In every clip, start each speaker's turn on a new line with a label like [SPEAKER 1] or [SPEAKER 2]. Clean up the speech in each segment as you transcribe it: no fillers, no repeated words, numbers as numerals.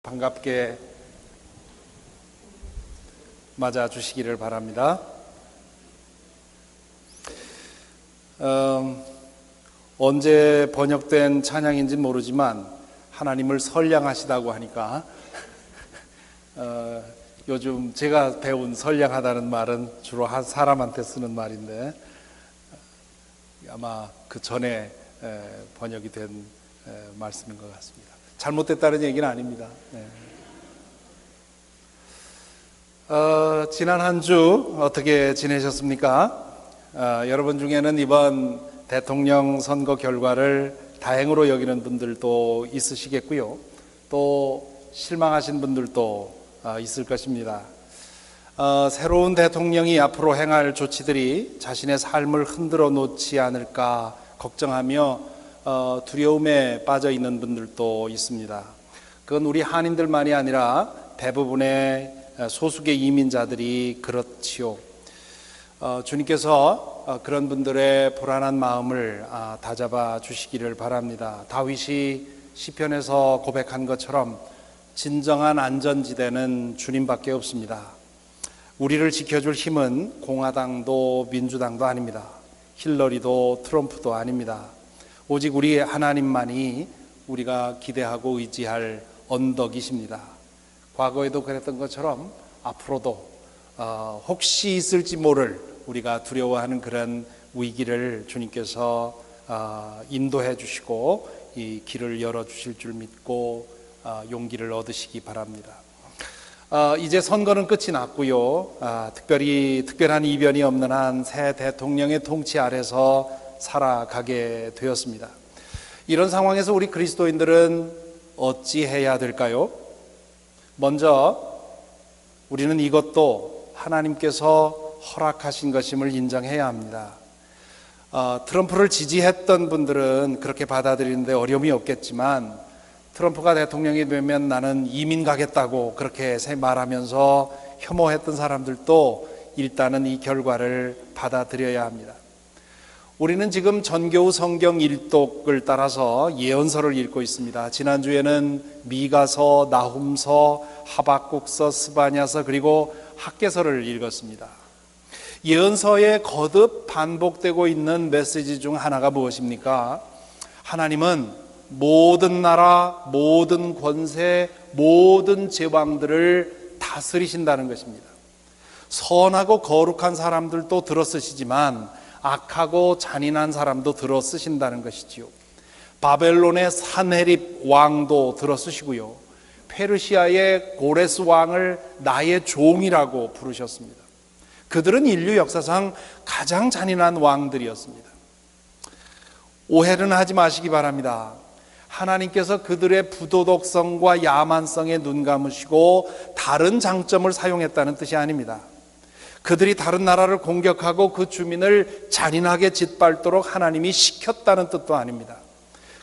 [SPEAKER 1] 반갑게 맞아 주시기를 바랍니다. 언제 번역된 찬양인지 모르지만 하나님을 선량하시다고 하니까 요즘 제가 배운 선량하다는 말은 주로 한 사람한테 쓰는 말인데 아마 그 전에 번역이 된 말씀인 것 같습니다. 잘못됐다는 얘기는 아닙니다. 지난 한 주 어떻게 지내셨습니까? 여러분 중에는 이번 대통령 선거 결과를 다행으로 여기는 분들도 있으시겠고요. 또 실망하신 분들도 있을 것입니다. 새로운 대통령이 앞으로 행할 조치들이 자신의 삶을 흔들어 놓지 않을까 걱정하며 두려움에 빠져 있는 분들도 있습니다. 그건 우리 한인들만이 아니라 대부분의 소수의 이민자들이 그렇지요. 주님께서 그런 분들의 불안한 마음을 다잡아 주시기를 바랍니다. 다윗이 시편에서 고백한 것처럼 진정한 안전지대는 주님밖에 없습니다. 우리를 지켜줄 힘은 공화당도 민주당도 아닙니다. 힐러리도 트럼프도 아닙니다. 오직 우리 하나님만이 우리가 기대하고 의지할 언덕이십니다. 과거에도 그랬던 것처럼 앞으로도 혹시 있을지 모를 우리가 두려워하는 그런 위기를 주님께서 인도해 주시고 이 길을 열어주실 줄 믿고 용기를 얻으시기 바랍니다. 이제 선거는 끝이 났고요. 특별한 이변이 없는 한 새 대통령의 통치 아래서 살아가게 되었습니다. 이런 상황에서 우리 그리스도인들은 어찌해야 될까요? 먼저 우리는 이것도 하나님께서 허락하신 것임을 인정해야 합니다. 트럼프를 지지했던 분들은 그렇게 받아들이는데 어려움이 없겠지만 트럼프가 대통령이 되면 나는 이민 가겠다고 그렇게 말하면서 혐오했던 사람들도 일단은 이 결과를 받아들여야 합니다. 우리는 지금 전교우 성경 일독을 따라서 예언서를 읽고 있습니다. 지난주에는 미가서, 나훔서, 하박국서, 스바냐서 그리고 학개서를 읽었습니다. 예언서에 거듭 반복되고 있는 메시지 중 하나가 무엇입니까? 하나님은 모든 나라, 모든 권세, 모든 제왕들을 다스리신다는 것입니다. 선하고 거룩한 사람들도 들어쓰시지만 악하고 잔인한 사람도 들어쓰신다는 것이지요. 바벨론의 산헤립 왕도 들어쓰시고요. 페르시아의 고레스 왕을 나의 종이라고 부르셨습니다. 그들은 인류 역사상 가장 잔인한 왕들이었습니다. 오해는 하지 마시기 바랍니다. 하나님께서 그들의 부도덕성과 야만성에 눈 감으시고 다른 장점을 사용했다는 뜻이 아닙니다. 그들이 다른 나라를 공격하고 그 주민을 잔인하게 짓밟도록 하나님이 시켰다는 뜻도 아닙니다.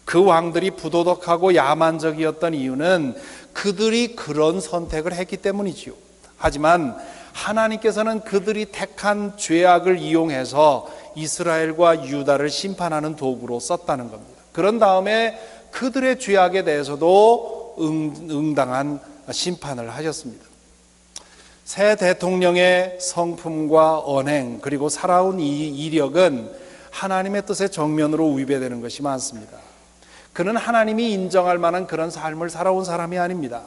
[SPEAKER 1] 그 왕들이 부도덕하고 야만적이었던 이유는 그들이 그런 선택을 했기 때문이지요. 하지만 하나님께서는 그들이 택한 죄악을 이용해서 이스라엘과 유다를 심판하는 도구로 썼다는 겁니다. 그런 다음에 그들의 죄악에 대해서도 응당한 심판을 하셨습니다. 새 대통령의 성품과 언행 그리고 살아온 이 이력은 하나님의 뜻의 정면으로 위배되는 것이 많습니다. 그는 하나님이 인정할 만한 그런 삶을 살아온 사람이 아닙니다.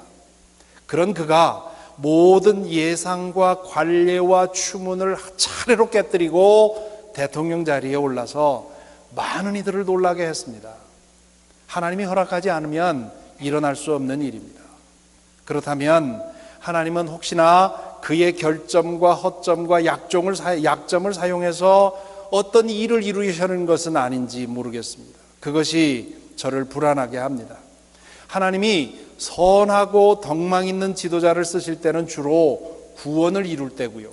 [SPEAKER 1] 그런 그가 모든 예상과 관례와 추문을 차례로 깨뜨리고 대통령 자리에 올라서 많은 이들을 놀라게 했습니다. 하나님이 허락하지 않으면 일어날 수 없는 일입니다. 그렇다면 하나님은 혹시나 그의 결점과 허점과 약점을 사용해서 어떤 일을 이루시는 것은 아닌지 모르겠습니다. 그것이 저를 불안하게 합니다. 하나님이 선하고 덕망 있는 지도자를 쓰실 때는 주로 구원을 이룰 때고요.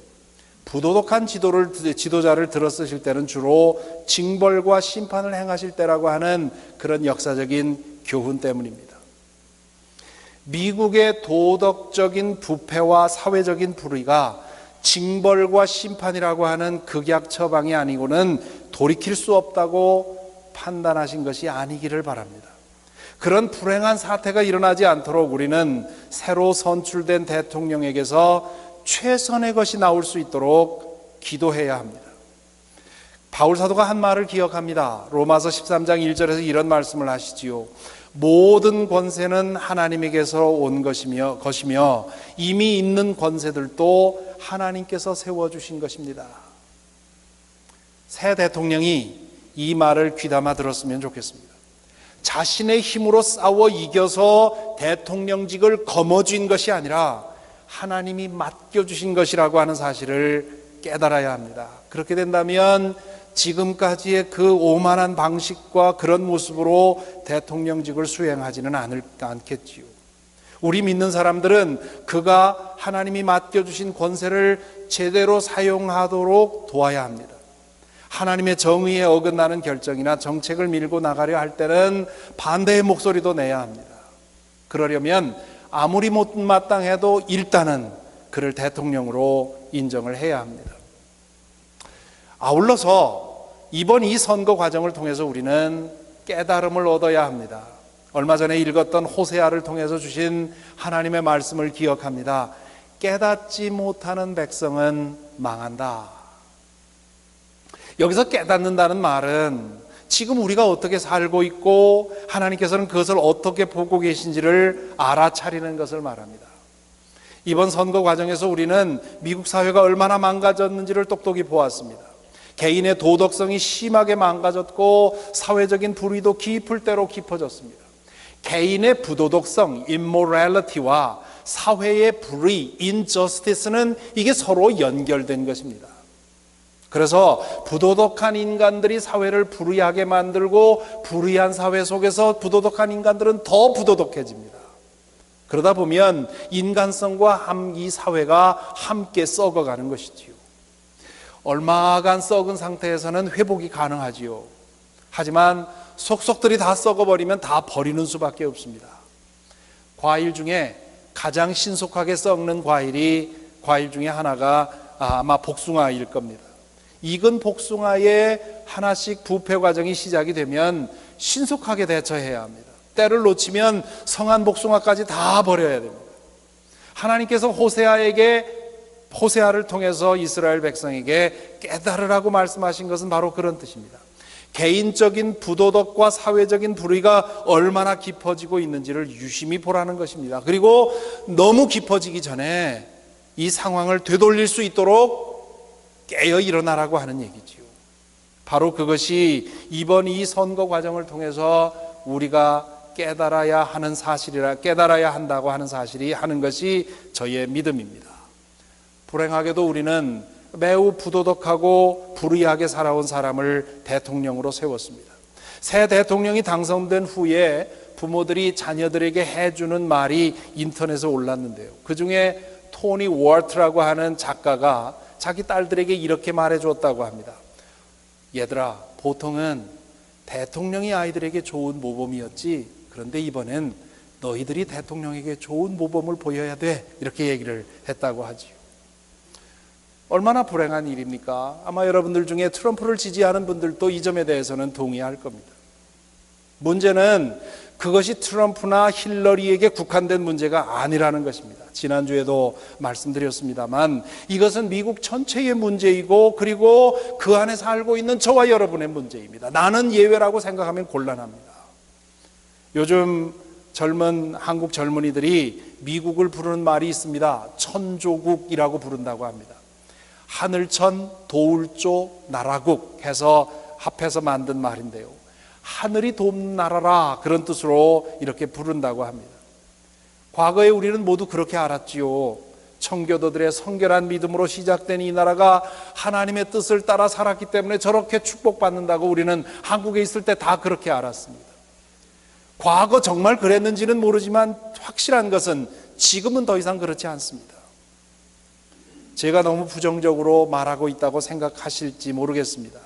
[SPEAKER 1] 부도덕한 지도자를 들어 쓰실 때는 주로 징벌과 심판을 행하실 때라고 하는 그런 역사적인 교훈 때문입니다. 미국의 도덕적인 부패와 사회적인 불의가 징벌과 심판이라고 하는 극약 처방이 아니고는 돌이킬 수 없다고 판단하신 것이 아니기를 바랍니다. 그런 불행한 사태가 일어나지 않도록 우리는 새로 선출된 대통령에게서 최선의 것이 나올 수 있도록 기도해야 합니다. 바울 사도가 한 말을 기억합니다. 로마서 13장 1절에서 이런 말씀을 하시지요. 모든 권세는 하나님에게서 온 것이며 이미 있는 권세들도 하나님께서 세워주신 것입니다. 새 대통령이 이 말을 귀담아 들었으면 좋겠습니다. 자신의 힘으로 싸워 이겨서 대통령직을 거머쥔 것이 아니라 하나님이 맡겨주신 것이라고 하는 사실을 깨달아야 합니다. 그렇게 된다면 지금까지의 그 오만한 방식과 그런 모습으로 대통령직을 수행하지는 않겠지요. 우리 믿는 사람들은 그가 하나님이 맡겨주신 권세를 제대로 사용하도록 도와야 합니다. 하나님의 정의에 어긋나는 결정이나 정책을 밀고 나가려 할 때는 반대의 목소리도 내야 합니다. 그러려면 아무리 못마땅해도 일단은 그를 대통령으로 인정을 해야 합니다. 아울러서 이번 이 선거 과정을 통해서 우리는 깨달음을 얻어야 합니다. 얼마 전에 읽었던 호세아를 통해서 주신 하나님의 말씀을 기억합니다. 깨닫지 못하는 백성은 망한다. 여기서 깨닫는다는 말은 지금 우리가 어떻게 살고 있고 하나님께서는 그것을 어떻게 보고 계신지를 알아차리는 것을 말합니다. 이번 선거 과정에서 우리는 미국 사회가 얼마나 망가졌는지를 똑똑히 보았습니다. 개인의 도덕성이 심하게 망가졌고 사회적인 불의도 깊을 대로 깊어졌습니다. 개인의 부도덕성, immorality와 사회의 불의, injustice는 이게 서로 연결된 것입니다. 그래서 부도덕한 인간들이 사회를 불의하게 만들고 불의한 사회 속에서 부도덕한 인간들은 더 부도덕해집니다. 그러다 보면 인간성과 이 사회가 함께 썩어가는 것이지요. 얼마간 썩은 상태에서는 회복이 가능하지요. 하지만 속속들이 다 썩어버리면 다 버리는 수밖에 없습니다. 과일 중에 가장 신속하게 썩는 과일 중에 하나가 아마 복숭아일 겁니다. 익은 복숭아에 하나씩 부패 과정이 시작이 되면 신속하게 대처해야 합니다. 때를 놓치면 성한 복숭아까지 다 버려야 됩니다. 하나님께서 호세아를 통해서 이스라엘 백성에게 깨달으라고 말씀하신 것은 바로 그런 뜻입니다. 개인적인 부도덕과 사회적인 불의가 얼마나 깊어지고 있는지를 유심히 보라는 것입니다. 그리고 너무 깊어지기 전에 이 상황을 되돌릴 수 있도록 깨어 일어나라고 하는 얘기지요. 바로 그것이 이번 이 선거 과정을 통해서 우리가 깨달아야 한다고 하는 사실이 하는 것이 저의 믿음입니다. 불행하게도 우리는 매우 부도덕하고 불의하게 살아온 사람을 대통령으로 세웠습니다. 새 대통령이 당선된 후에 부모들이 자녀들에게 해주는 말이 인터넷에 올랐는데요. 그 중에 토니 월트라고 하는 작가가 자기 딸들에게 이렇게 말해줬다고 합니다. 얘들아, 보통은 대통령이 아이들에게 좋은 모범이었지, 그런데 이번엔 너희들이 대통령에게 좋은 모범을 보여야 돼, 이렇게 얘기를 했다고 하지요. 얼마나 불행한 일입니까? 아마 여러분들 중에 트럼프를 지지하는 분들도 이 점에 대해서는 동의할 겁니다. 문제는 그것이 트럼프나 힐러리에게 국한된 문제가 아니라는 것입니다. 지난주에도 말씀드렸습니다만 이것은 미국 전체의 문제이고 그리고 그 안에 살고 있는 저와 여러분의 문제입니다. 나는 예외라고 생각하면 곤란합니다. 요즘 젊은 한국 젊은이들이 미국을 부르는 말이 있습니다. 천조국이라고 부른다고 합니다. 하늘천, 도울조, 나라국 해서 합해서 만든 말인데요. 하늘이 돕는 나라라, 그런 뜻으로 이렇게 부른다고 합니다. 과거에 우리는 모두 그렇게 알았지요. 청교도들의 성결한 믿음으로 시작된 이 나라가 하나님의 뜻을 따라 살았기 때문에 저렇게 축복받는다고 우리는 한국에 있을 때 다 그렇게 알았습니다. 과거 정말 그랬는지는 모르지만 확실한 것은 지금은 더 이상 그렇지 않습니다. 제가 너무 부정적으로 말하고 있다고 생각하실지 모르겠습니다.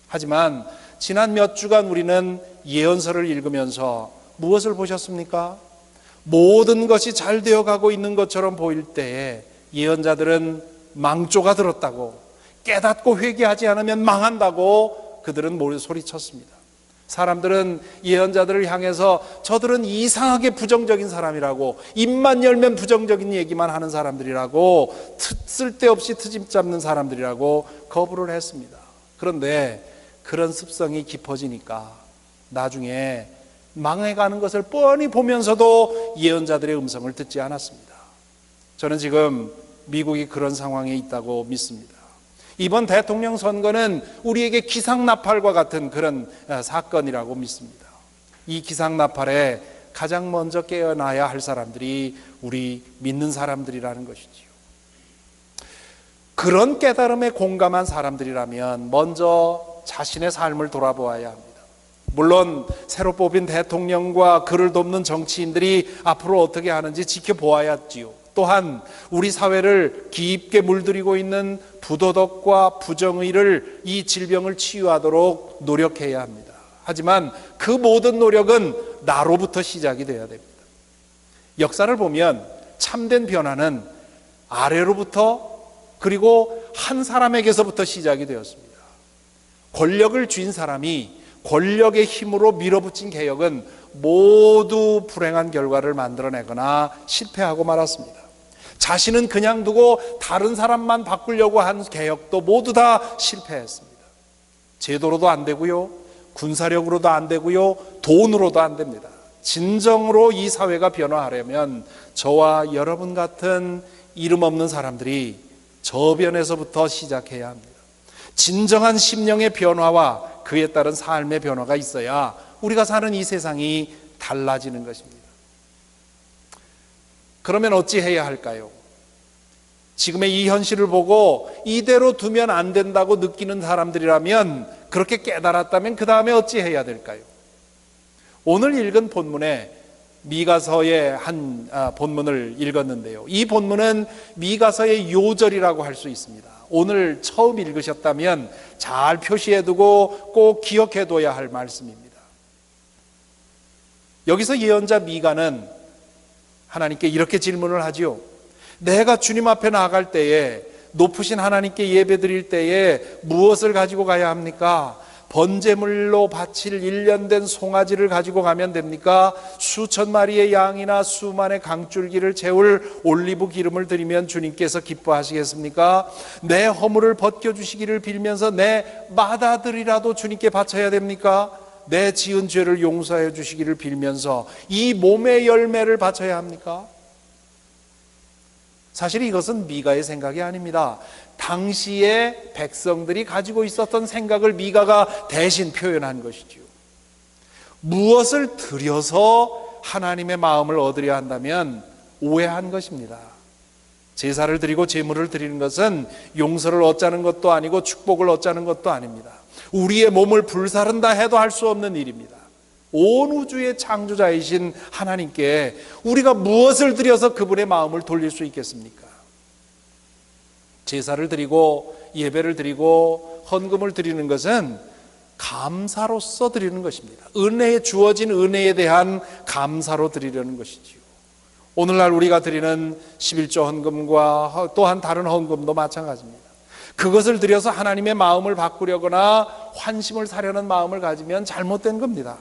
[SPEAKER 1] 하지만 지난 몇 주간 우리는 예언서를 읽으면서 무엇을 보셨습니까? 모든 것이 잘 되어가고 있는 것처럼 보일 때에 예언자들은 망조가 들었다고, 깨닫고 회개하지 않으면 망한다고 그들은 소리쳤습니다. 사람들은 예언자들을 향해서 저들은 이상하게 부정적인 사람이라고, 입만 열면 부정적인 얘기만 하는 사람들이라고, 쓸데없이 트집 잡는 사람들이라고 거부를 했습니다. 그런데 그런 습성이 깊어지니까 나중에 망해가는 것을 뻔히 보면서도 예언자들의 음성을 듣지 않았습니다. 저는 지금 미국이 그런 상황에 있다고 믿습니다. 이번 대통령 선거는 우리에게 기상나팔과 같은 그런 사건이라고 믿습니다. 이 기상나팔에 가장 먼저 깨어나야 할 사람들이 우리 믿는 사람들이라는 것이지요. 그런 깨달음에 공감한 사람들이라면 먼저 자신의 삶을 돌아보아야 합니다. 물론 새로 뽑힌 대통령과 그를 돕는 정치인들이 앞으로 어떻게 하는지 지켜보아야지요. 또한 우리 사회를 깊게 물들이고 있는 부도덕과 부정의를, 이 질병을 치유하도록 노력해야 합니다. 하지만 그 모든 노력은 나로부터 시작이 돼야 됩니다. 역사를 보면 참된 변화는 아래로부터, 그리고 한 사람에게서부터 시작이 되었습니다. 권력을 쥔 사람이 권력의 힘으로 밀어붙인 개혁은 모두 불행한 결과를 만들어내거나 실패하고 말았습니다. 자신은 그냥 두고 다른 사람만 바꾸려고 한 개혁도 모두 다 실패했습니다. 제도로도 안 되고요, 군사력으로도 안 되고요, 돈으로도 안 됩니다. 진정으로 이 사회가 변화하려면 저와 여러분 같은 이름 없는 사람들이 저변에서부터 시작해야 합니다. 진정한 심령의 변화와 그에 따른 삶의 변화가 있어야 우리가 사는 이 세상이 달라지는 것입니다. 그러면 어찌해야 할까요? 지금의 이 현실을 보고 이대로 두면 안 된다고 느끼는 사람들이라면, 그렇게 깨달았다면 그 다음에 어찌해야 될까요? 오늘 읽은 본문에 미가서의 한 본문을 읽었는데요, 이 본문은 미가서의 요절이라고 할 수 있습니다. 오늘 처음 읽으셨다면 잘 표시해두고 꼭 기억해둬야 할 말씀입니다. 여기서 예언자 미가는 하나님께 이렇게 질문을 하지요. 내가 주님 앞에 나아갈 때에, 높으신 하나님께 예배 드릴 때에 무엇을 가지고 가야 합니까? 번제물로 바칠 1년 된 송아지를 가지고 가면 됩니까? 수천 마리의 양이나 수만의 강줄기를 채울 올리브 기름을 드리면 주님께서 기뻐하시겠습니까? 내 허물을 벗겨주시기를 빌면서 내 맏아들이라도 주님께 바쳐야 됩니까? 내 지은 죄를 용서해 주시기를 빌면서 이 몸의 열매를 바쳐야 합니까? 사실 이것은 미가의 생각이 아닙니다. 당시의 백성들이 가지고 있었던 생각을 미가가 대신 표현한 것이죠. 무엇을 드려서 하나님의 마음을 얻으려 한다면 오해한 것입니다. 제사를 드리고 제물을 드리는 것은 용서를 얻자는 것도 아니고 축복을 얻자는 것도 아닙니다. 우리의 몸을 불사른다 해도 할 수 없는 일입니다. 온 우주의 창조자이신 하나님께 우리가 무엇을 드려서 그분의 마음을 돌릴 수 있겠습니까? 제사를 드리고 예배를 드리고 헌금을 드리는 것은 감사로서 드리는 것입니다. 은혜에 주어진 은혜에 대한 감사로 드리려는 것이지요. 오늘날 우리가 드리는 11조 헌금과 또한 다른 헌금도 마찬가지입니다. 그것을 드려서 하나님의 마음을 바꾸려거나 환심을 사려는 마음을 가지면 잘못된 겁니다.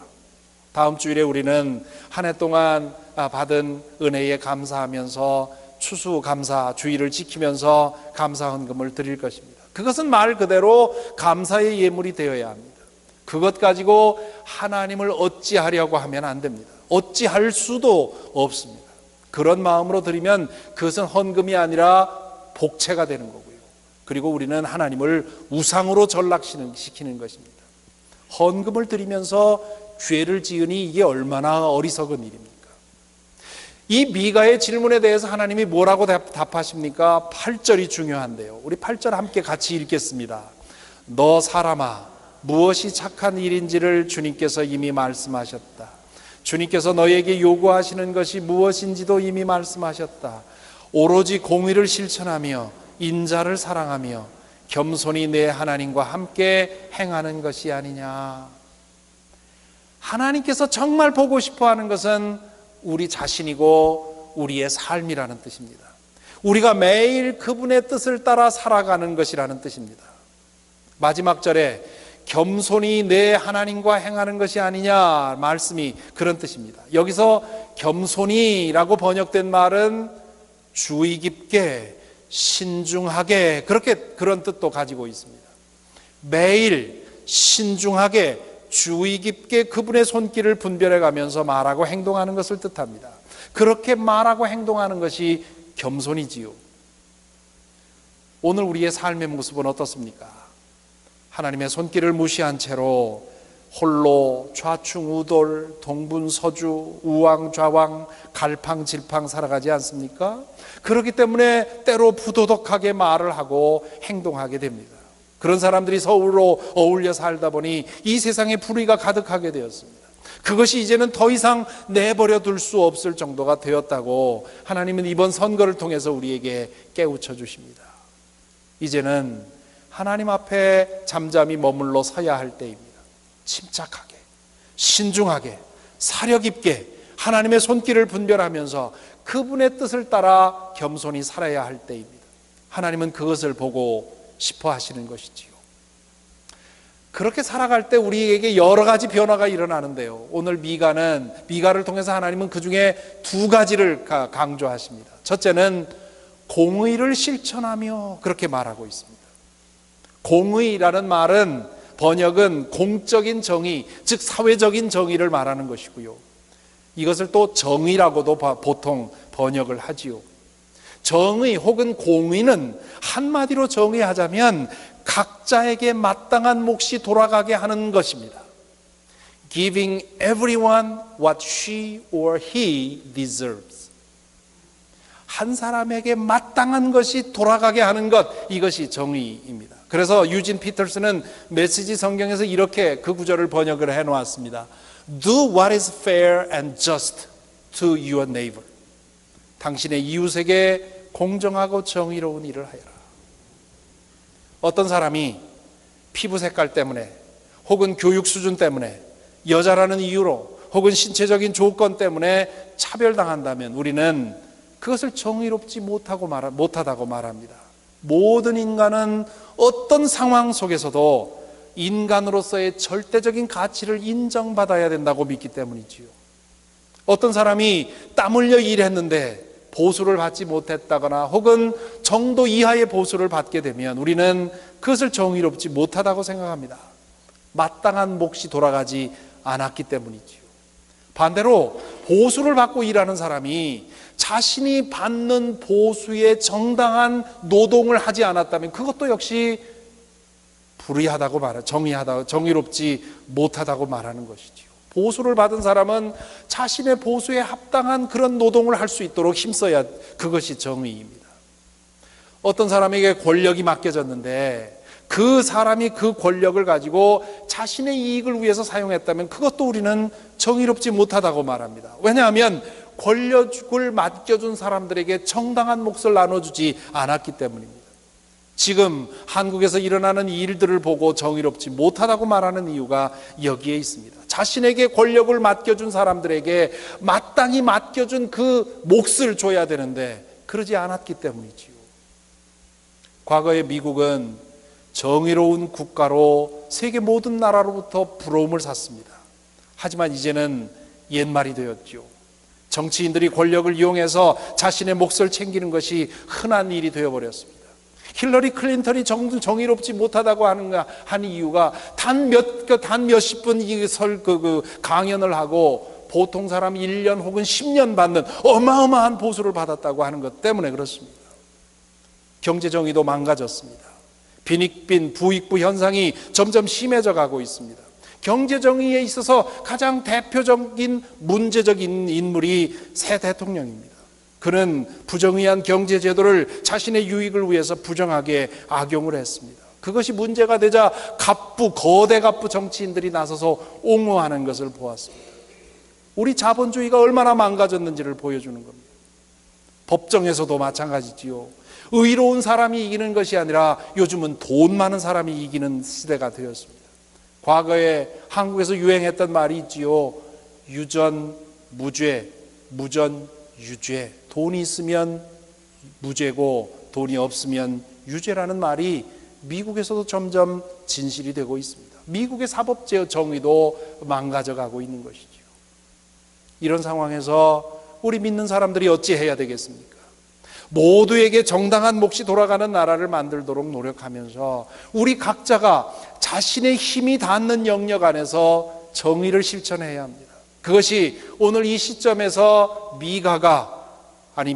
[SPEAKER 1] 다음 주일에 우리는 한 해 동안 받은 은혜에 감사하면서 추수감사 주일을 지키면서 감사 헌금을 드릴 것입니다. 그것은 말 그대로 감사의 예물이 되어야 합니다. 그것 가지고 하나님을 어찌하려고 하면 안 됩니다. 어찌할 수도 없습니다. 그런 마음으로 드리면 그것은 헌금이 아니라 복채가 되는 거고요. 그리고 우리는 하나님을 우상으로 전락시키는 것입니다. 헌금을 드리면서 죄를 지으니 이게 얼마나 어리석은 일입니까? 이 미가의 질문에 대해서 하나님이 뭐라고 답하십니까? 8절이 중요한데요. 우리 8절 함께 같이 읽겠습니다. 너 사람아, 무엇이 착한 일인지를 주님께서 이미 말씀하셨다. 주님께서 너에게 요구하시는 것이 무엇인지도 이미 말씀하셨다. 오로지 공의를 실천하며 인자를 사랑하며 겸손히 내 하나님과 함께 행하는 것이 아니냐. 하나님께서 정말 보고 싶어하는 것은 우리 자신이고 우리의 삶이라는 뜻입니다. 우리가 매일 그분의 뜻을 따라 살아가는 것이라는 뜻입니다. 마지막 절에 겸손히 내 하나님과 행하는 것이 아니냐 말씀이 그런 뜻입니다. 여기서 겸손히라고 번역된 말은 주의 깊게, 신중하게, 그런 뜻도 가지고 있습니다. 매일 신중하게, 주의 깊게 그분의 손길을 분별해 가면서 말하고 행동하는 것을 뜻합니다. 그렇게 말하고 행동하는 것이 겸손이지요. 오늘 우리의 삶의 모습은 어떻습니까? 하나님의 손길을 무시한 채로 홀로 좌충우돌, 동분서주, 우왕좌왕, 갈팡질팡 살아가지 않습니까? 그렇기 때문에 때로 부도덕하게 말을 하고 행동하게 됩니다. 그런 사람들이 서로 어울려 살다 보니 이 세상에 불의가 가득하게 되었습니다. 그것이 이제는 더 이상 내버려 둘 수 없을 정도가 되었다고 하나님은 이번 선거를 통해서 우리에게 깨우쳐 주십니다. 이제는 하나님 앞에 잠잠히 머물러 서야 할 때입니다. 침착하게, 신중하게, 사력 있게 하나님의 손길을 분별하면서 그분의 뜻을 따라 겸손히 살아야 할 때입니다. 하나님은 그것을 보고 싶어 하시는 것이지요. 그렇게 살아갈 때 우리에게 여러 가지 변화가 일어나는데요. 오늘 미가를 통해서 하나님은 그 중에 두 가지를 강조하십니다. 첫째는 공의를 실천하며 그렇게 말하고 있습니다. 공의라는 말은 번역은 공적인 정의, 즉 사회적인 정의를 말하는 것이고요. 이것을 또 정의라고도 보통 번역을 하지요. 정의 혹은 공의는 한마디로 정의하자면 각자에게 마땅한 몫이 돌아가게 하는 것입니다. Giving everyone what she or he deserves. 한 사람에게 마땅한 것이 돌아가게 하는 것, 이것이 정의입니다. 그래서 유진 피터슨은 메시지 성경에서 이렇게 그 구절을 번역을 해놓았습니다. Do what is fair and just to your neighbor. 당신의 이웃에게 공정하고 정의로운 일을 하여라. 어떤 사람이 피부 색깔 때문에 혹은 교육 수준 때문에 여자라는 이유로 혹은 신체적인 조건 때문에 차별당한다면 우리는 그것을 정의롭지 못하다고 말합니다. 모든 인간은 어떤 상황 속에서도 인간으로서의 절대적인 가치를 인정받아야 된다고 믿기 때문이지요. 어떤 사람이 땀 흘려 일했는데 보수를 받지 못했다거나 혹은 정도 이하의 보수를 받게 되면 우리는 그것을 정의롭지 못하다고 생각합니다. 마땅한 몫이 돌아가지 않았기 때문이지요. 반대로 보수를 받고 일하는 사람이 자신이 받는 보수에 정당한 노동을 하지 않았다면 그것도 역시 불의하다고 정의롭지 못하다고 말하는 것이지요. 보수를 받은 사람은 자신의 보수에 합당한 그런 노동을 할 수 있도록 힘써야 그것이 정의입니다. 어떤 사람에게 권력이 맡겨졌는데 그 사람이 그 권력을 가지고 자신의 이익을 위해서 사용했다면 그것도 우리는 정의롭지 못하다고 말합니다. 왜냐하면 권력을 맡겨준 사람들에게 정당한 몫을 나눠주지 않았기 때문입니다. 지금 한국에서 일어나는 일들을 보고 정의롭지 못하다고 말하는 이유가 여기에 있습니다. 자신에게 권력을 맡겨준 사람들에게 마땅히 맡겨준 그 몫을 줘야 되는데 그러지 않았기 때문이지요. 과거의 미국은 정의로운 국가로 세계 모든 나라로부터 부러움을 샀습니다. 하지만 이제는 옛말이 되었죠. 정치인들이 권력을 이용해서 자신의 몫을 챙기는 것이 흔한 일이 되어버렸습니다. 힐러리 클린턴이 정의롭지 못하다고 하는 이유가 단 몇십 분 강연을 하고 보통 사람 1년 혹은 10년 받는 어마어마한 보수를 받았다고 하는 것 때문에 그렇습니다. 경제정의도 망가졌습니다. 빈익빈 부익부 현상이 점점 심해져 가고 있습니다. 경제정의에 있어서 가장 대표적인 문제적인 인물이 새 대통령입니다. 그는 부정의한 경제제도를 자신의 유익을 위해서 부정하게 악용을 했습니다. 그것이 문제가 되자 거대 갑부 정치인들이 나서서 옹호하는 것을 보았습니다. 우리 자본주의가 얼마나 망가졌는지를 보여주는 겁니다. 법정에서도 마찬가지지요. 의로운 사람이 이기는 것이 아니라 요즘은 돈 많은 사람이 이기는 시대가 되었습니다. 과거에 한국에서 유행했던 말이 있지요. 유전 무죄, 무전 유죄. 돈이 있으면 무죄고 돈이 없으면 유죄라는 말이 미국에서도 점점 진실이 되고 있습니다. 미국의 사법 정의도 망가져가고 있는 것이죠. 이런 상황에서 우리 믿는 사람들이 어찌해야 되겠습니까? 모두에게 정당한 몫이 돌아가는 나라를 만들도록 노력하면서 우리 각자가 자신의 힘이 닿는 영역 안에서 정의를 실천해야 합니다. 그것이 오늘 이 시점에서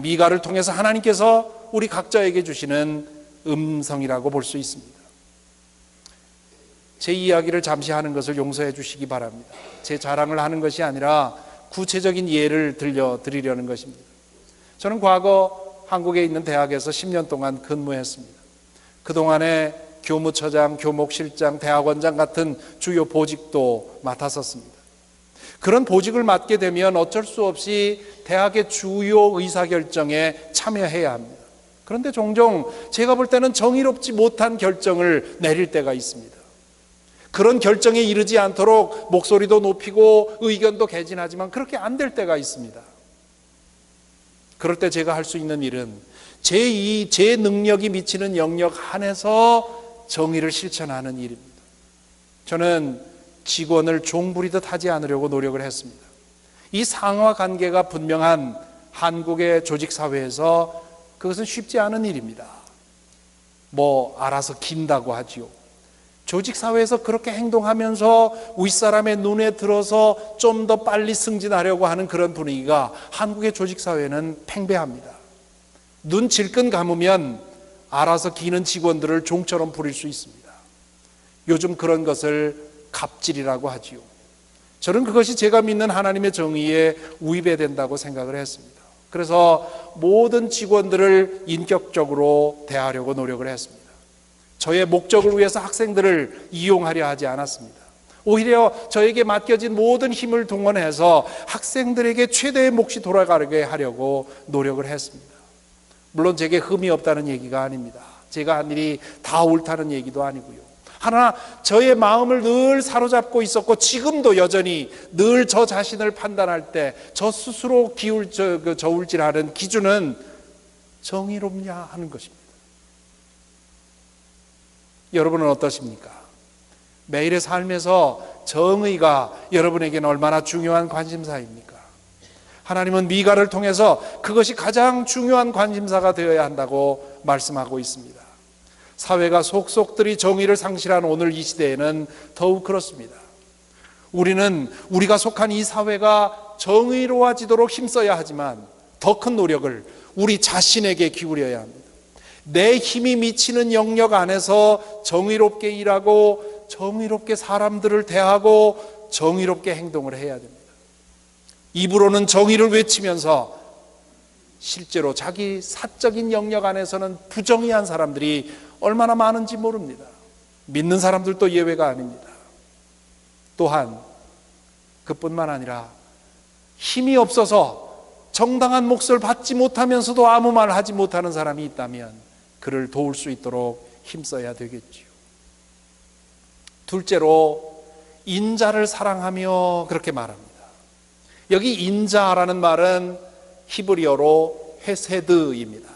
[SPEAKER 1] 미가를 통해서 하나님께서 우리 각자에게 주시는 음성이라고 볼 수 있습니다. 제 이야기를 잠시 하는 것을 용서해 주시기 바랍니다. 제 자랑을 하는 것이 아니라 구체적인 예를 들려드리려는 것입니다. 저는 과거 한국에 있는 대학에서 10년 동안 근무했습니다. 그동안에 교무처장, 교목실장, 대학원장 같은 주요 보직도 맡았었습니다. 그런 보직을 맡게 되면 어쩔 수 없이 대학의 주요 의사결정에 참여해야 합니다. 그런데 종종 제가 볼 때는 정의롭지 못한 결정을 내릴 때가 있습니다. 그런 결정에 이르지 않도록 목소리도 높이고 의견도 개진하지만 그렇게 안 될 때가 있습니다. 그럴 때 제가 할 수 있는 일은 제 능력이 미치는 영역 안에서 정의를 실천하는 일입니다. 저는 직원을 종부리듯 하지 않으려고 노력을 했습니다. 이 상하 관계가 분명한 한국의 조직사회에서 그것은 쉽지 않은 일입니다. 알아서 긴다고 하지요. 조직사회에서 그렇게 행동하면서 윗사람의 눈에 들어서 좀 더 빨리 승진하려고 하는 그런 분위기가 한국의 조직사회는 팽배합니다. 눈 질끈 감으면 알아서 기는 직원들을 종처럼 부릴 수 있습니다. 요즘 그런 것을 갑질이라고 하지요. 저는 그것이 제가 믿는 하나님의 정의에 위배된다고 생각을 했습니다. 그래서 모든 직원들을 인격적으로 대하려고 노력을 했습니다. 저의 목적을 위해서 학생들을 이용하려 하지 않았습니다. 오히려 저에게 맡겨진 모든 힘을 동원해서 학생들에게 최대의 몫이 돌아가게 하려고 노력을 했습니다. 물론 제게 흠이 없다는 얘기가 아닙니다. 제가 한 일이 다 옳다는 얘기도 아니고요. 하나 저의 마음을 늘 사로잡고 있었고 지금도 여전히 늘 저 자신을 판단할 때 저 스스로 저울질하는 기준은 정의롭냐 하는 것입니다. 여러분은 어떠십니까? 매일의 삶에서 정의가 여러분에게는 얼마나 중요한 관심사입니까? 하나님은 미가를 통해서 그것이 가장 중요한 관심사가 되어야 한다고 말씀하고 있습니다. 사회가 속속들이 정의를 상실한 오늘 이 시대에는 더욱 그렇습니다. 우리가 속한 이 사회가 정의로워지도록 힘써야 하지만 더 큰 노력을 우리 자신에게 기울여야 합니다. 내 힘이 미치는 영역 안에서 정의롭게 일하고 정의롭게 사람들을 대하고 정의롭게 행동을 해야 됩니다. 입으로는 정의를 외치면서 실제로 자기 사적인 영역 안에서는 부정의한 사람들이 얼마나 많은지 모릅니다. 믿는 사람들도 예외가 아닙니다. 또한 그뿐만 아니라 힘이 없어서 정당한 몫을 받지 못하면서도 아무 말 하지 못하는 사람이 있다면 그를 도울 수 있도록 힘써야 되겠지요. 둘째로 인자를 사랑하며 그렇게 말합니다. 여기 인자라는 말은 히브리어로 헤세드입니다.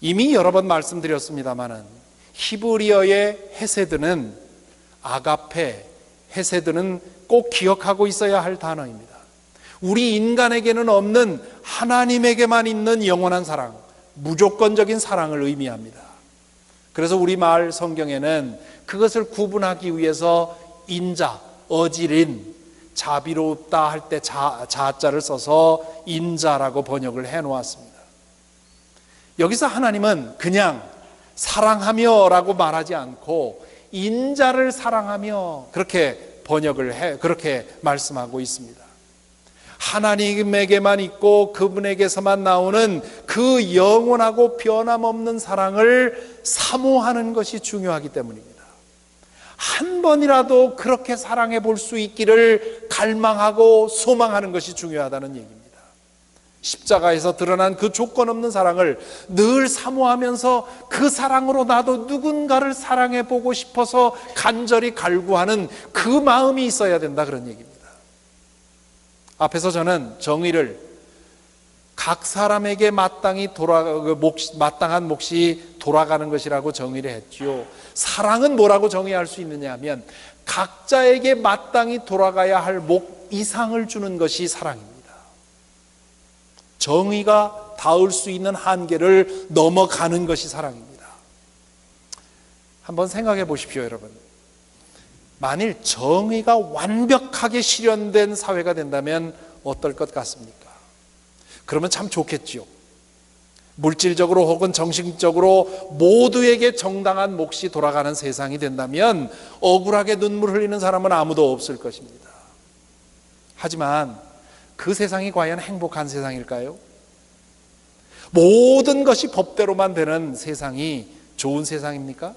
[SPEAKER 1] 이미 여러 번 말씀드렸습니다마는 히브리어의 헤세드는 아가페, 헤세드는 꼭 기억하고 있어야 할 단어입니다. 우리 인간에게는 없는 하나님에게만 있는 영원한 사랑, 무조건적인 사랑을 의미합니다. 그래서 우리말 성경에는 그것을 구분하기 위해서 인자, 어지린, 자비롭다 할 때 자자를 써서 인자라고 번역을 해놓았습니다. 여기서 하나님은 그냥 사랑하며 라고 말하지 않고 인자를 사랑하며 그렇게 그렇게 말씀하고 있습니다. 하나님에게만 있고 그분에게서만 나오는 그 영원하고 변함없는 사랑을 사모하는 것이 중요하기 때문입니다. 한 번이라도 그렇게 사랑해 볼 수 있기를 갈망하고 소망하는 것이 중요하다는 얘기입니다. 십자가에서 드러난 그 조건 없는 사랑을 늘 사모하면서 그 사랑으로 나도 누군가를 사랑해 보고 싶어서 간절히 갈구하는 그 마음이 있어야 된다, 그런 얘기입니다. 앞에서 저는 정의를 각 사람에게 마땅한 몫이 돌아가는 것이라고 정의를 했지요. 사랑은 뭐라고 정의할 수 있느냐 하면 각자에게 마땅히 돌아가야 할 몫 이상을 주는 것이 사랑입니다. 정의가 닿을 수 있는 한계를 넘어가는 것이 사랑입니다. 한번 생각해 보십시오, 여러분. 만일 정의가 완벽하게 실현된 사회가 된다면 어떨 것 같습니까? 그러면 참 좋겠지요. 물질적으로 혹은 정신적으로 모두에게 정당한 몫이 돌아가는 세상이 된다면 억울하게 눈물 흘리는 사람은 아무도 없을 것입니다. 하지만 그 세상이 과연 행복한 세상일까요? 모든 것이 법대로만 되는 세상이 좋은 세상입니까?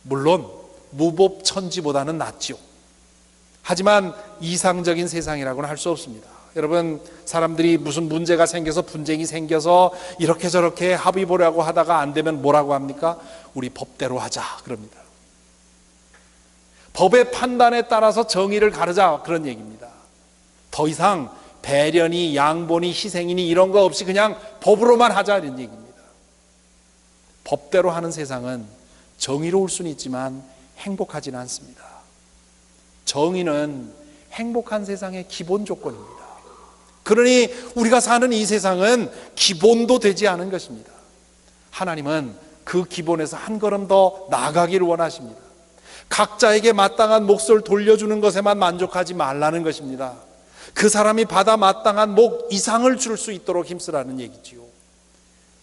[SPEAKER 1] 물론 무법천지보다는 낫죠. 하지만 이상적인 세상이라고는 할 수 없습니다. 여러분, 사람들이 무슨 문제가 생겨서 분쟁이 생겨서 이렇게 저렇게 합의 보려고 하다가 안 되면 뭐라고 합니까? 우리 법대로 하자 그럽니다. 법의 판단에 따라서 정의를 가르자 그런 얘기입니다. 더 이상 배려니 양보니 희생이니 이런 거 없이 그냥 법으로만 하자 이런 얘기입니다. 법대로 하는 세상은 정의로울 수는 있지만 행복하지는 않습니다. 정의는 행복한 세상의 기본 조건입니다. 그러니 우리가 사는 이 세상은 기본도 되지 않은 것입니다. 하나님은 그 기본에서 한 걸음 더 나아가기를 원하십니다. 각자에게 마땅한 몫을 돌려주는 것에만 만족하지 말라는 것입니다. 그 사람이 받아 마땅한 몫 이상을 줄 수 있도록 힘쓰라는 얘기지요.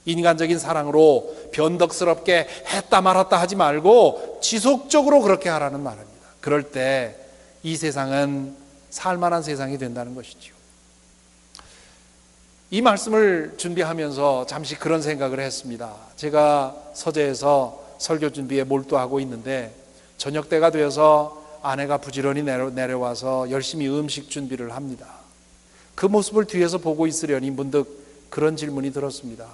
[SPEAKER 1] 인간적인 사랑으로 변덕스럽게 했다 말았다 하지 말고 지속적으로 그렇게 하라는 말입니다. 그럴 때 이 세상은 살만한 세상이 된다는 것이지요. 이 말씀을 준비하면서 잠시 그런 생각을 했습니다. 제가 서재에서 설교 준비에 몰두하고 있는데 저녁 때가 되어서 아내가 부지런히 내려와서 열심히 음식 준비를 합니다. 그 모습을 뒤에서 보고 있으려니 문득 그런 질문이 들었습니다.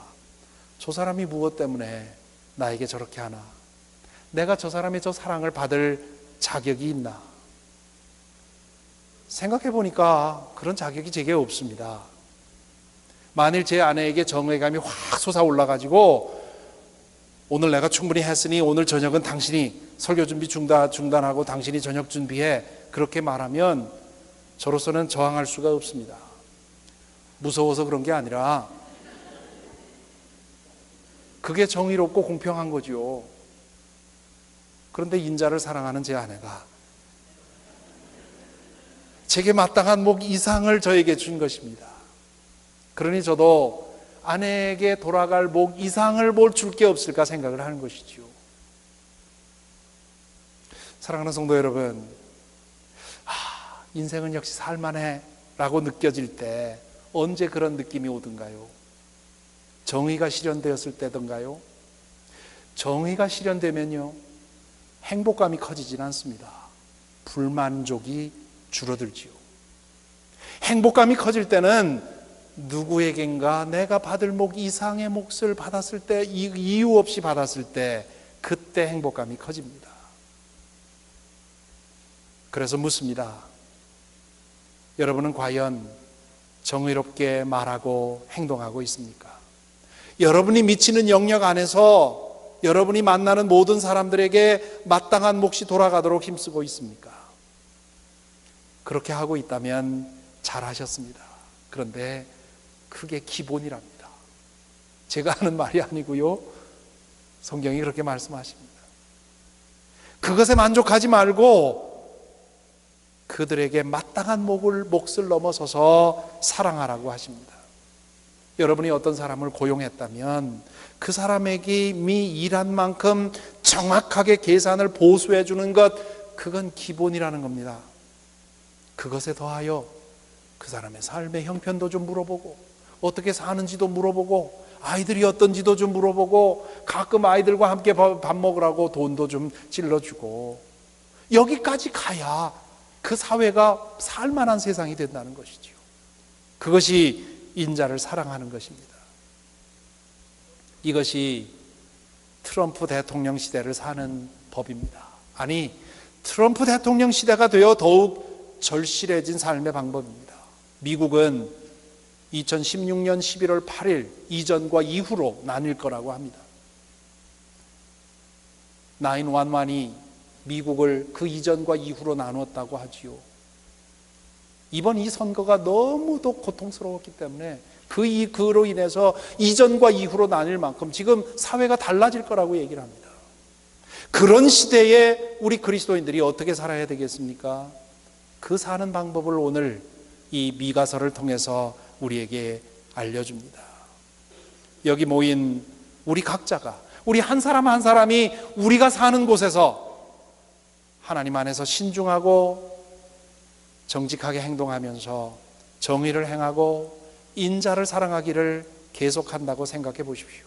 [SPEAKER 1] 저 사람이 무엇 때문에 나에게 저렇게 하나? 내가 저 사람의 저 사랑을 받을 자격이 있나? 생각해 보니까 그런 자격이 제게 없습니다. 만일 제 아내에게 정의감이 확 솟아올라가지고 오늘 내가 충분히 했으니 오늘 저녁은 당신이 설교 준비 중단하고 당신이 저녁 준비해 그렇게 말하면 저로서는 저항할 수가 없습니다. 무서워서 그런 게 아니라 그게 정의롭고 공평한 거죠. 그런데 인자를 사랑하는 제 아내가 제게 마땅한 몫 이상을 저에게 준 것입니다. 그러니 저도 아내에게 돌아갈 몫 이상을 뭘 줄 게 없을까 생각을 하는 것이죠. 사랑하는 성도 여러분, 인생은 역시 살만해 라고 느껴질 때 언제 그런 느낌이 오던가요? 정의가 실현되었을 때던가요? 정의가 실현되면요, 행복감이 커지진 않습니다. 불만족이 줄어들지요. 행복감이 커질 때는 누구에겐가 내가 받을 몫 이상의 몫을 받았을 때, 이유 없이 받았을 때 그때 행복감이 커집니다. 그래서 묻습니다. 여러분은 과연 정의롭게 말하고 행동하고 있습니까? 여러분이 미치는 영역 안에서 여러분이 만나는 모든 사람들에게 마땅한 몫이 돌아가도록 힘쓰고 있습니까? 그렇게 하고 있다면 잘하셨습니다. 그런데 그게 기본이랍니다. 제가 하는 말이 아니고요, 성경이 그렇게 말씀하십니다. 그것에 만족하지 말고 그들에게 마땅한 몫을 넘어서서 사랑하라고 하십니다. 여러분이 어떤 사람을 고용했다면 그 사람에게 이미 일한 만큼 정확하게 계산을 보수해 주는 것, 그건 기본이라는 겁니다. 그것에 더하여 그 사람의 삶의 형편도 좀 물어보고, 어떻게 사는지도 물어보고, 아이들이 어떤지도 좀 물어보고, 가끔 아이들과 함께 밥 먹으라고 돈도 좀 찔러주고, 여기까지 가야 그 사회가 살만한 세상이 된다는 것이죠. 그것이 인자를 사랑하는 것입니다. 이것이 트럼프 대통령 시대를 사는 법입니다. 아니, 트럼프 대통령 시대가 되어 더욱 절실해진 삶의 방법입니다. 미국은 2016년 11월 8일 이전과 이후로 나뉠 거라고 합니다. 911이 미국을 그 이전과 이후로 나누었다고 하지요. 이번 이 선거가 너무도 고통스러웠기 때문에 그로 인해서 이전과 이후로 나뉠 만큼 지금 사회가 달라질 거라고 얘기를 합니다. 그런 시대에 우리 그리스도인들이 어떻게 살아야 되겠습니까? 그 사는 방법을 오늘 이 미가서를 통해서 우리에게 알려줍니다. 여기 모인 우리 각자가, 우리 한 사람 한 사람이 우리가 사는 곳에서 하나님 안에서 신중하고 정직하게 행동하면서 정의를 행하고 인자를 사랑하기를 계속한다고 생각해 보십시오.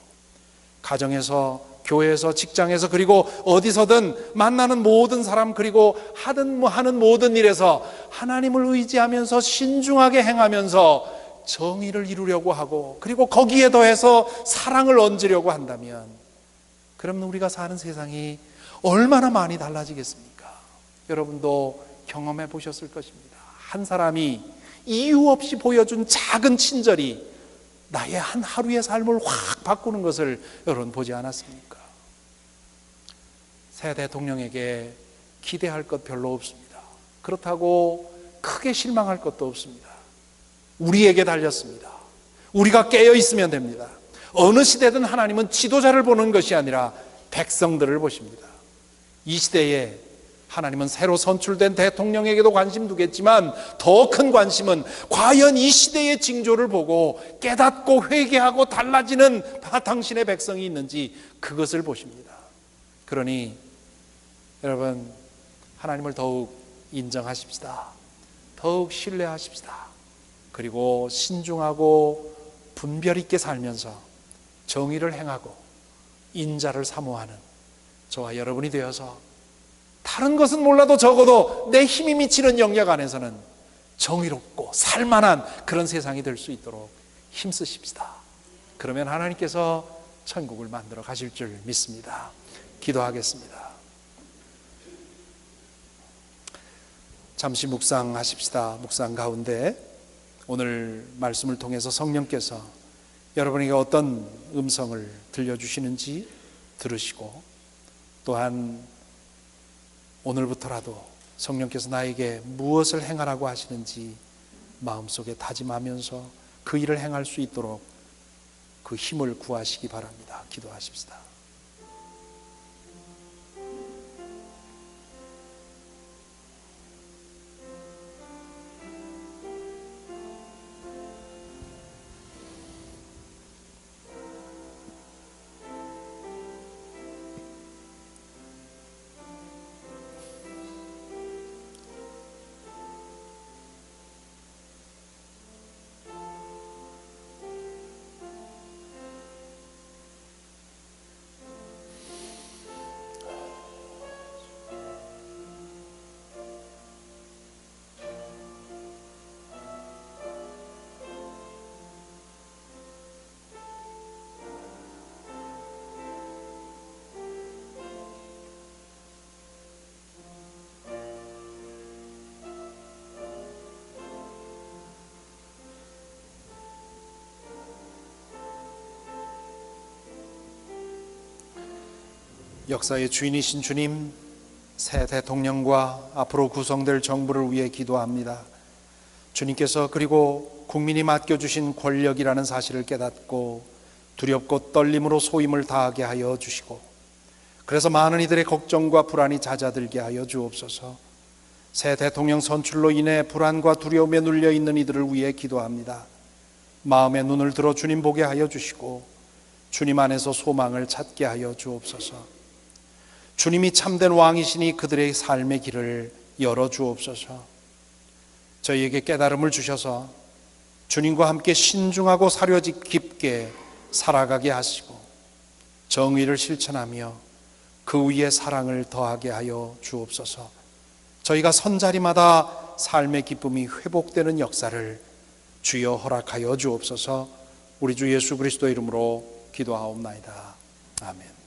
[SPEAKER 1] 가정에서, 교회에서, 직장에서, 그리고 어디서든 만나는 모든 사람, 그리고 하는 모든 일에서 하나님을 의지하면서 신중하게 행하면서 정의를 이루려고 하고, 그리고 거기에 더해서 사랑을 얹으려고 한다면, 그러면 우리가 사는 세상이 얼마나 많이 달라지겠습니까? 여러분도 경험해 보셨을 것입니다. 한 사람이 이유 없이 보여준 작은 친절이 나의 한 하루의 삶을 확 바꾸는 것을 여러분 보지 않았습니까? 새 대통령에게 기대할 것 별로 없습니다. 그렇다고 크게 실망할 것도 없습니다. 우리에게 달렸습니다. 우리가 깨어 있으면 됩니다. 어느 시대든 하나님은 지도자를 보는 것이 아니라 백성들을 보십니다. 이 시대에 하나님은 새로 선출된 대통령에게도 관심 두겠지만 더 큰 관심은 과연 이 시대의 징조를 보고 깨닫고 회개하고 달라지는 당신의 백성이 있는지 그것을 보십니다. 그러니 여러분, 하나님을 더욱 인정하십시다. 더욱 신뢰하십시다. 그리고 신중하고 분별 있게 살면서 정의를 행하고 인자를 사모하는 저와 여러분이 되어서 다른 것은 몰라도 적어도 내 힘이 미치는 영역 안에서는 정의롭고 살만한 그런 세상이 될 수 있도록 힘쓰십시다. 그러면 하나님께서 천국을 만들어 가실 줄 믿습니다. 기도하겠습니다. 잠시 묵상하십시다. 묵상 가운데 오늘 말씀을 통해서 성령께서 여러분에게 어떤 음성을 들려주시는지 들으시고, 또한 오늘부터라도 성령께서 나에게 무엇을 행하라고 하시는지 마음속에 다짐하면서 그 일을 행할 수 있도록 그 힘을 구하시기 바랍니다. 기도하십시다. 역사의 주인이신 주님, 새 대통령과 앞으로 구성될 정부를 위해 기도합니다. 주님께서 그리고 국민이 맡겨주신 권력이라는 사실을 깨닫고 두렵고 떨림으로 소임을 다하게 하여 주시고, 그래서 많은 이들의 걱정과 불안이 잦아들게 하여 주옵소서. 새 대통령 선출로 인해 불안과 두려움에 눌려 있는 이들을 위해 기도합니다. 마음의 눈을 들어 주님 보게 하여 주시고 주님 안에서 소망을 찾게 하여 주옵소서. 주님이 참된 왕이시니 그들의 삶의 길을 열어 주옵소서. 저희에게 깨달음을 주셔서 주님과 함께 신중하고 사려지 깊게 살아가게 하시고 정의를 실천하며 그 위에 사랑을 더하게 하여 주옵소서. 저희가 선자리마다 삶의 기쁨이 회복되는 역사를 주여 허락하여 주옵소서. 우리 주 예수 그리스도 이름으로 기도하옵나이다. 아멘.